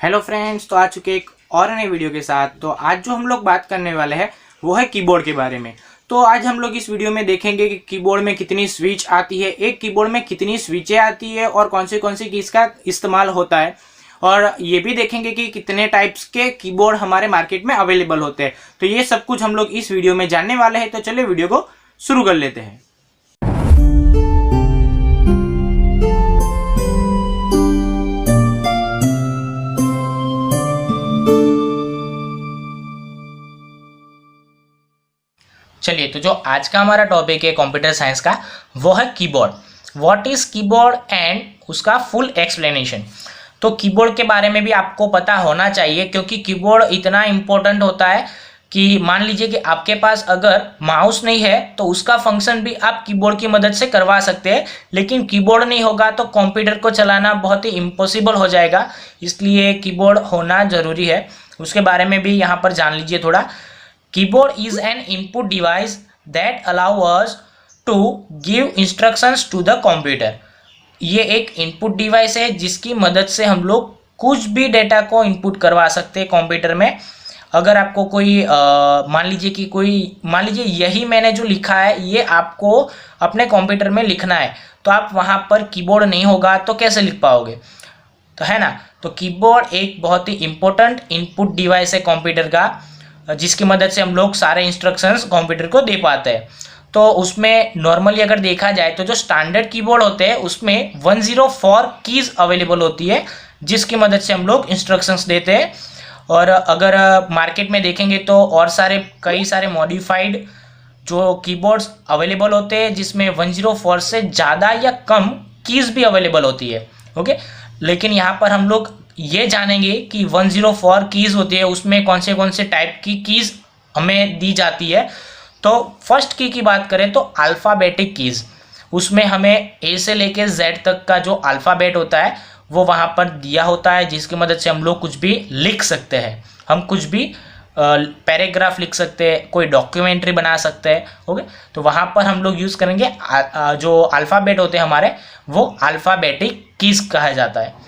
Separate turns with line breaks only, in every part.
Hello friends, तो आ चुके एक और नई वीडियो के साथ। तो आज जो हम लोग बात करने वाले हैं वो है कीबोर्ड के बारे में। तो आज हम लोग इस वीडियो में देखेंगे कि कीबोर्ड में कितनी स्विच आती है, एक कीबोर्ड में कितनी स्विचें आती है और कौन सी कीज का इस्तेमाल होता है, और ये भी देखेंगे कि कितने टाइप्स के कीबोर्ड हमारे मार्केट में अवेलेबल होते हैं। तो ये सब कुछ हम लोग इस वीडियो में जानने वाले हैं। तो चलिए वीडियो को शुरू कर लेते हैं। चलिए, तो जो आज का हमारा टॉपिक है कंप्यूटर साइंस का, वो है keyboard. What is keyboard and उसका फुल एक्सप्लेनेशन। तो कीबोर्ड के बारे में भी आपको पता होना चाहिए, क्योंकि कीबोर्ड इतना इम्पोर्टेंट होता है कि मान लीजिए कि आपके पास अगर माउस नहीं है तो उसका फंक्शन भी आप कीबोर्ड की मदद से करवा सकते हैं, लेकिन कीबोर्ड नहीं होगा तो कंप्यूटर को चलाना बहुत ही इम्पॉसिबल हो जाएगा। इसलिए कीबोर्ड होना ज़रूरी है। उसके बारे में भी यहाँ पर जान लीजिए थोड़ा। Keyboard is an input device that allow us to give instructions to the computer। ये एक इनपुट डिवाइस है जिसकी मदद से हम लोग कुछ भी डेटा को इनपुट करवा सकते हैं कंप्यूटर में। अगर आपको कोई मान लीजिए यही मैंने जो लिखा है ये आपको अपने कंप्यूटर में लिखना है, तो आप वहाँ पर कीबोर्ड नहीं होगा तो कैसे लिख पाओगे, तो है ना। तो कीबोर्ड एक बहुत ही इम्पोर्टेंट इनपुट डिवाइस है कंप्यूटर का, जिसकी मदद से हम लोग सारे इंस्ट्रक्शंस कंप्यूटर को दे पाते हैं। तो उसमें नॉर्मली अगर देखा जाए तो जो स्टैंडर्ड कीबोर्ड होते हैं उसमें 104 कीज़ अवेलेबल होती है, जिसकी मदद से हम लोग इंस्ट्रक्शंस देते हैं। और अगर मार्केट में देखेंगे तो और कई सारे मॉडिफाइड जो कीबोर्ड्स अवेलेबल होते हैं, जिसमें 104 से ज़्यादा या कम कीज़ भी अवेलेबल होती है। ओके, लेकिन यहाँ पर हम लोग ये जानेंगे कि 104 कीज़ होती है, उसमें कौन से टाइप की कीज़ हमें दी जाती है। तो फर्स्ट की बात करें तो अल्फ़ाबेटिक कीज़, उसमें हमें ए से लेके जेड तक का जो अल्फ़ाबेट होता है वो वहाँ पर दिया होता है, जिसकी मदद से हम लोग कुछ भी लिख सकते हैं। हम कुछ भी पैराग्राफ लिख सकते हैं, कोई डॉक्यूमेंट्री बना सकते हैं। ओके, तो वहाँ पर हम लोग यूज़ करेंगे जो अल्फ़ाबेट होते हैं हमारे, वो अल्फ़ाबेटिक कीज़ कहा जाता है।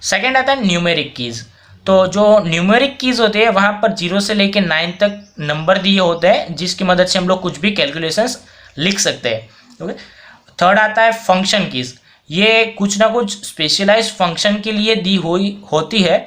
सेकेंड आता है न्यूमेरिक कीज़। तो जो न्यूमेरिक कीज़ होते हैं वहाँ पर 0 से लेकर 9 तक नंबर दिए होते हैं, जिसकी मदद से हम लोग कुछ भी कैलकुलेशंस लिख सकते हैं। ओके, थर्ड आता है फंक्शन कीज़। ये कुछ ना कुछ स्पेशलाइज्ड फंक्शन के लिए दी हुई होती है।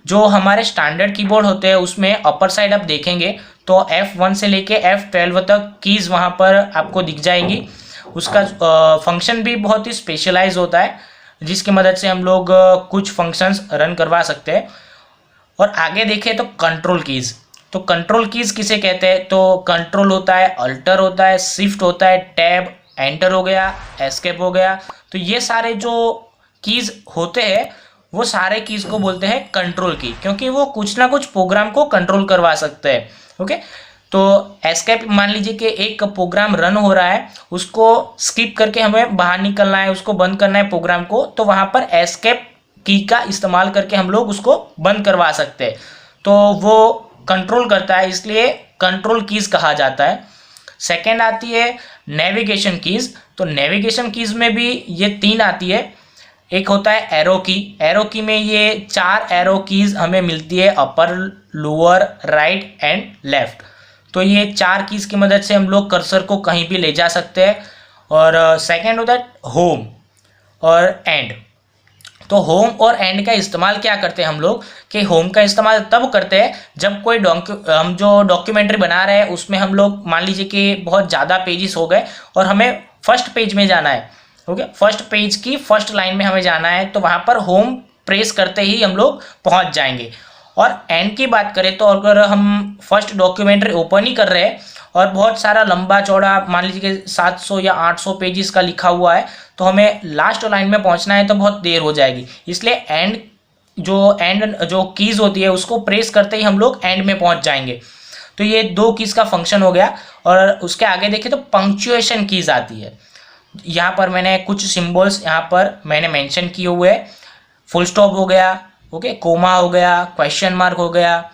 जो हमारे स्टैंडर्ड कीबोर्ड होते हैं उसमें अपर साइड आप देखेंगे तो F1 से लेके F12 तक कीज़ वहाँ पर आपको दिख जाएंगी। उसका फंक्शन भी बहुत ही स्पेशलाइज होता है, जिसकी मदद से हम लोग कुछ फंक्शंस रन करवा सकते हैं। और आगे देखें तो कंट्रोल कीज़। तो कंट्रोल कीज़ किसे कहते हैं, तो कंट्रोल होता है, अल्टर होता है, शिफ्ट होता है, टैब, एंटर हो गया, एस्केप हो गया। तो ये सारे जो कीज़ होते हैं वो सारे कीज़ को बोलते हैं कंट्रोल की, क्योंकि वो कुछ ना कुछ प्रोग्राम को कंट्रोल करवा सकते हैं। ओके, तो एस्केप, मान लीजिए कि एक प्रोग्राम रन हो रहा है, उसको स्किप करके हमें बाहर निकलना है, उसको बंद करना है प्रोग्राम को, तो वहाँ पर एस्केप की का इस्तेमाल करके हम लोग उसको बंद करवा सकते हैं। तो वो कंट्रोल करता है, इसलिए कंट्रोल कीज़ कहा जाता है। सेकेंड आती है नेविगेशन कीज़। तो नेविगेशन कीज़ में भी ये 3 आती है। एक होता है एरो की। एरो की में ये 4 एरो कीज़ हमें मिलती है, अपर, लोअर, राइट एंड लेफ्ट। तो ये 4 कीज़ की मदद से हम लोग कर्सर को कहीं भी ले जा सकते हैं। और सेकेंड होता है होम और एंड। तो होम और एंड का इस्तेमाल क्या करते हैं हम लोग, कि होम का इस्तेमाल तब करते हैं जब कोई हम जो डॉक्यूमेंट्री बना रहे हैं उसमें हम लोग मान लीजिए कि बहुत ज़्यादा पेजेस हो गए और हमें फर्स्ट पेज में जाना है। ओके, फर्स्ट पेज की फर्स्ट लाइन में हमें जाना है, तो वहाँ पर होम प्रेस करते ही हम लोग पहुँच जाएंगे। और एंड की बात करें तो अगर हम फर्स्ट डॉक्यूमेंट्री ओपन ही कर रहे हैं और बहुत सारा लंबा चौड़ा, मान लीजिए कि 700 या 800 पेजेस का लिखा हुआ है, तो हमें लास्ट लाइन में पहुंचना है तो बहुत देर हो जाएगी। इसलिए एंड जो कीज़ होती है उसको प्रेस करते ही हम लोग एंड में पहुंच जाएंगे। तो ये 2 कीज़ का फंक्शन हो गया। और उसके आगे देखें तो पंक्चुएशन कीज़ आती है। यहाँ पर मैंने कुछ सिम्बल्स यहाँ पर मैंने मेंशन किए हुए हैं। फुल स्टॉप हो गया, ओके, कोमा हो गया, क्वेश्चन मार्क हो गया,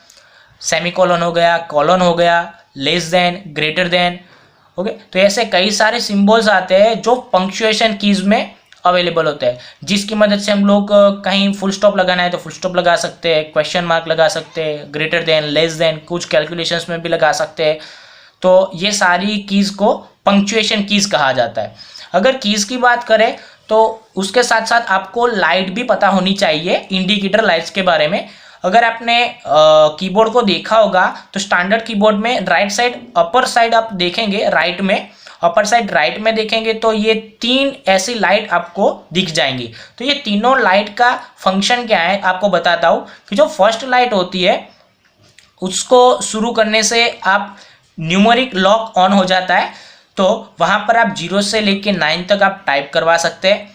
सेमीकोलन हो गया, कॉलन हो गया, less than, greater than. Okay, तो ऐसे कई सारे सिंबल्स आते हैं जो पंक्चुएशन कीज़ में अवेलेबल होते हैं, जिसकी मदद से हम लोग कहीं फुल स्टॉप लगाना है तो फुल स्टॉप लगा सकते हैं, क्वेश्चन मार्क लगा सकते हैं, ग्रेटर देन, लेस देन, कुछ कैलकुलेशंस में भी लगा सकते हैं। तो ये सारी कीज़ को पंक्चुएशन कीज़ कहा जाता है। अगर कीज़ की बात करें तो उसके साथ साथ आपको लाइट भी पता होनी चाहिए, इंडिकेटर लाइट्स के बारे में। अगर आपने कीबोर्ड को देखा होगा तो स्टैंडर्ड कीबोर्ड में राइट साइड, अपर साइड आप देखेंगे राइट में, अपर साइड राइट में देखेंगे तो ये 3 ऐसी लाइट आपको दिख जाएंगी। तो ये तीनों लाइट का फंक्शन क्या है आपको बताता हूँ कि जो फर्स्ट लाइट होती है उसको शुरू करने से आप न्यूमेरिक लॉक ऑन हो जाता है, तो वहाँ पर आप 0 से लेके 9 तक आप टाइप करवा सकते हैं।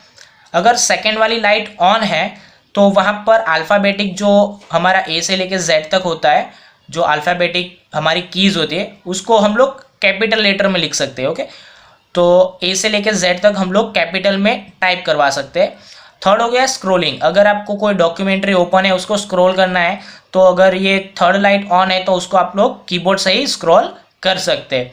अगर सेकेंड वाली लाइट ऑन है तो वहाँ पर अल्फ़ाबेटिक जो हमारा A से लेके Z तक होता है, जो अल्फ़ाबेटिक हमारी कीज़ होती है उसको हम लोग कैपिटल लेटर में लिख सकते हैं। ओके, तो A से लेके Z तक हम लोग कैपिटल में टाइप करवा सकते हैं। थर्ड हो गया स्क्रॉलिंग। अगर आपको कोई डॉक्यूमेंट्री ओपन है उसको स्क्रॉल करना है तो अगर ये थर्ड लाइट ऑन है तो उसको आप लोग कीबोर्ड से ही स्क्रॉल कर सकते हैं।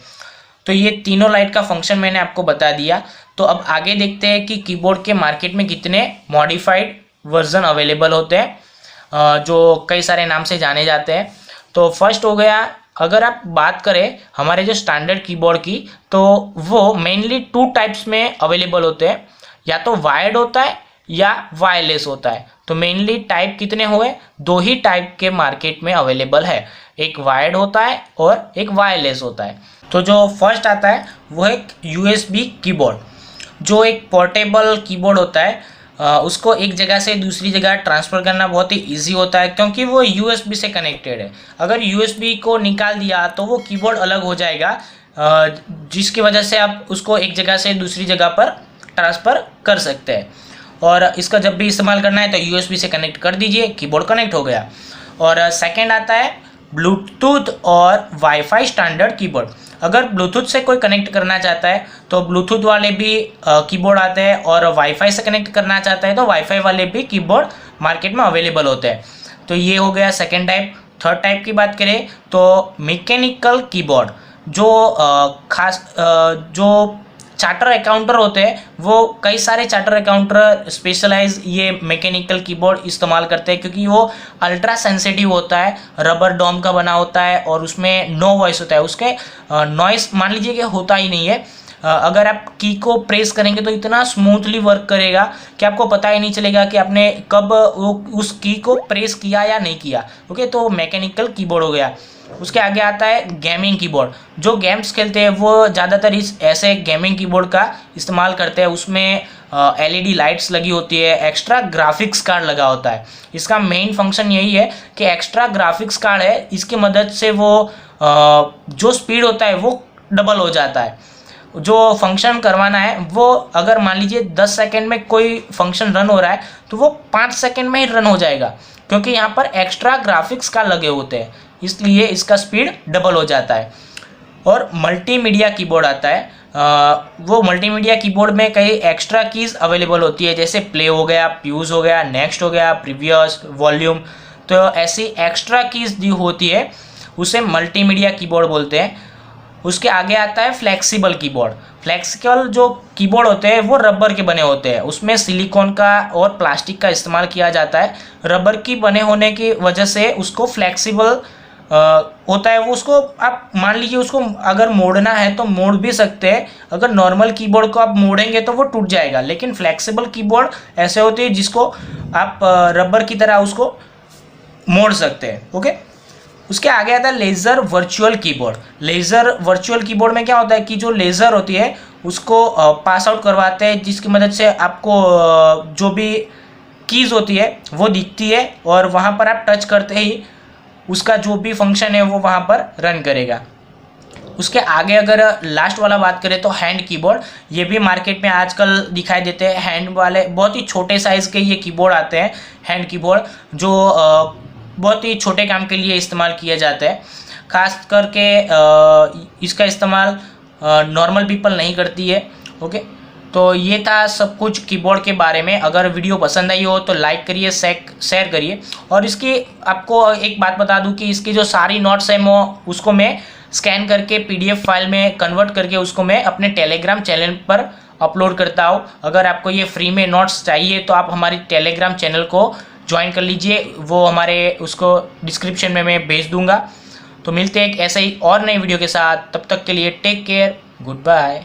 तो ये तीनों लाइट का फंक्शन मैंने आपको बता दिया। तो अब आगे देखते हैं कि कीबोर्ड के मार्केट में कितने मॉडिफाइड वर्जन अवेलेबल होते हैं जो कई सारे नाम से जाने जाते हैं। तो फर्स्ट हो गया, अगर आप बात करें हमारे जो स्टैंडर्ड कीबोर्ड की, तो वो मेनली 2 टाइप्स में अवेलेबल होते हैं, या तो वायर्ड होता है या वायरलेस होता है। तो मेनली टाइप कितने हुए, 2 ही टाइप के मार्केट में अवेलेबल है, एक वायर्ड होता है और एक वायरलेस होता है। तो जो फर्स्ट आता है वो है USB कीबोर्ड, जो एक पोर्टेबल कीबोर्ड होता है। उसको एक जगह से दूसरी जगह ट्रांसफ़र करना बहुत ही इजी होता है क्योंकि वो USB से कनेक्टेड है। अगर USB को निकाल दिया तो वो कीबोर्ड अलग हो जाएगा, जिसकी वजह से आप उसको एक जगह से दूसरी जगह पर ट्रांसफ़र कर सकते हैं। और इसका जब भी इस्तेमाल करना है तो USB से कनेक्ट कर दीजिए, कीबोर्ड कनेक्ट हो गया। और सेकेंड आता है ब्लूटूथ और वाईफाई स्टैंडर्ड कीबोर्ड। अगर ब्लूटूथ से कोई कनेक्ट करना चाहता है तो ब्लूटूथ वाले भी कीबोर्ड आते हैं, और वाईफाई से कनेक्ट करना चाहता है तो वाईफाई वाले भी कीबोर्ड मार्केट में अवेलेबल होते हैं। तो ये हो गया सेकेंड टाइप। थर्ड टाइप की बात करें तो मैकेनिकल कीबोर्ड, जो जो चार्टर अकाउंटर होते हैं, वो कई सारे चार्टर अकाउंटर स्पेशलाइज ये मैकेनिकल कीबोर्ड इस्तेमाल करते हैं क्योंकि वो अल्ट्रा सेंसिटिव होता है, रबर डोम का बना होता है और उसमें नो वॉइस होता है। उसके नॉइस मान लीजिए कि होता ही नहीं है। अगर आप की को प्रेस करेंगे तो इतना स्मूथली वर्क करेगा कि आपको पता ही नहीं चलेगा कि आपने कब उस की को प्रेस किया या नहीं किया। ओके, तो मैकेनिकल कीबोर्ड हो गया। उसके आगे आता है गेमिंग कीबोर्ड। जो गेम्स खेलते हैं वो ज़्यादातर इस ऐसे गेमिंग कीबोर्ड का इस्तेमाल करते हैं। उसमें LED लाइट्स लगी होती है, एक्स्ट्रा ग्राफिक्स कार्ड लगा होता है। इसका मेन फंक्शन यही है कि एक्स्ट्रा ग्राफिक्स कार्ड है, इसकी मदद से वो जो स्पीड होता है वो डबल हो जाता है। जो फंक्शन करवाना है वो अगर मान लीजिए 10 सेकेंड में कोई फंक्शन रन हो रहा है तो वो 5 सेकेंड में ही रन हो जाएगा, क्योंकि यहाँ पर एक्स्ट्रा ग्राफिक्स कार्ड लगे होते हैं, इसलिए इसका स्पीड डबल हो जाता है। और मल्टीमीडिया कीबोर्ड आता है। वो मल्टीमीडिया कीबोर्ड में कई एक्स्ट्रा कीज़ अवेलेबल होती है, जैसे प्ले हो गया, प्यूज हो गया, नेक्स्ट हो गया, प्रीवियस, वॉल्यूम। तो ऐसी एक्स्ट्रा कीज़ दी होती है उसे मल्टीमीडिया कीबोर्ड बोलते हैं। उसके आगे आता है फ्लेक्सिबल कीबोर्ड। फ्लेक्सिबल जो कीबोर्ड होते हैं वो रबर के बने होते हैं, उसमें सिलिकॉन का और प्लास्टिक का इस्तेमाल किया जाता है। रबर की बने होने की वजह से उसको फ्लेक्सिबल होता है। वो उसको आप मान लीजिए उसको अगर मोड़ना है तो मोड़ भी सकते हैं। अगर नॉर्मल कीबोर्ड को आप मोड़ेंगे तो वो टूट जाएगा, लेकिन फ्लेक्सिबल कीबोर्ड ऐसे होते हैं जिसको आप रबर की तरह उसको मोड़ सकते हैं। ओके, उसके आगे आता है laser virtual keyboard. Laser virtual keyboard में क्या होता है कि जो लेज़र होती है उसको पास आउट करवाते हैं, जिसकी मदद से आपको जो भी कीज़ होती है वो दिखती है और वहाँ पर आप टच करते ही उसका जो भी फंक्शन है वो वहाँ पर रन करेगा। उसके आगे अगर लास्ट वाला बात करें तो हैंड कीबोर्ड, ये भी मार्केट में आजकल दिखाई देते हैं। हैंड वाले बहुत ही छोटे साइज़ के ये कीबोर्ड आते हैं, हैंड कीबोर्ड, जो बहुत ही छोटे काम के लिए इस्तेमाल किए जाते हैं। खास करके इसका इस्तेमाल नॉर्मल पीपल नहीं करती है। ओके, तो ये था सब कुछ कीबोर्ड के बारे में। अगर वीडियो पसंद आई हो तो लाइक करिए, शेयर करिए। और इसकी आपको एक बात बता दूं कि इसकी जो सारी नोट्स हैं वो उसको मैं स्कैन करके PDF फाइल में कन्वर्ट करके उसको मैं अपने टेलीग्राम चैनल पर अपलोड करता हूँ। अगर आपको ये फ्री में नोट्स चाहिए तो आप हमारी टेलीग्राम चैनल को ज्वाइन कर लीजिए, वो हमारे उसको डिस्क्रिप्शन में मैं भेज दूंगा। तो मिलते हैं एक ऐसे ही और नई वीडियो के साथ, तब तक के लिए टेक केयर, गुड बाय।